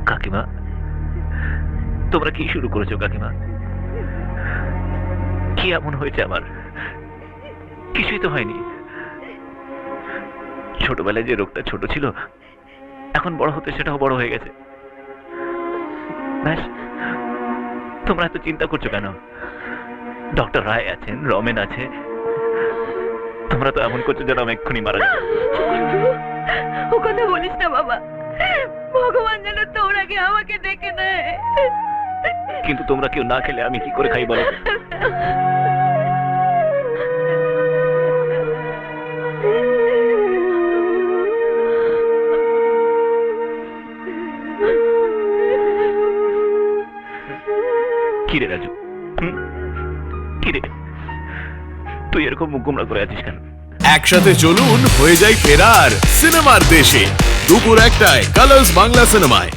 কাকিমা, তোমরা কি শুরু করেছো কাকিমা? কি এমন হয়েছে আমার? কিছুই তো হয়নি। ছোটবেলায় যে রোগটা ছোট ছিল, এখন বড় হতে সেটাও বড় হয়ে গেছে। ব্যাস, তোমরা এত চিন্তা করছো কেন? ডক্টর রায় আছেন, রমেন আছে, তোমরা তো এমন করছো যেন আমি এক্ষুনি মারা যাবো। ও কথা বলিস না বাবা, ভগবান যেন তোর আগে আমাকে ডেকে নেয়। কিন্তু তোমরা কেউ না খেলে আমি কি করে খাই বলো? কিরে রাজু, কিরে তুই এরকম মুখ গোমড়া করে আছিস কেন? একসাথে চলুন হয়ে যাই ফেরার সিনেমার দেশে দুপুর 1টায় কালার্স বাংলা সিনেমায়।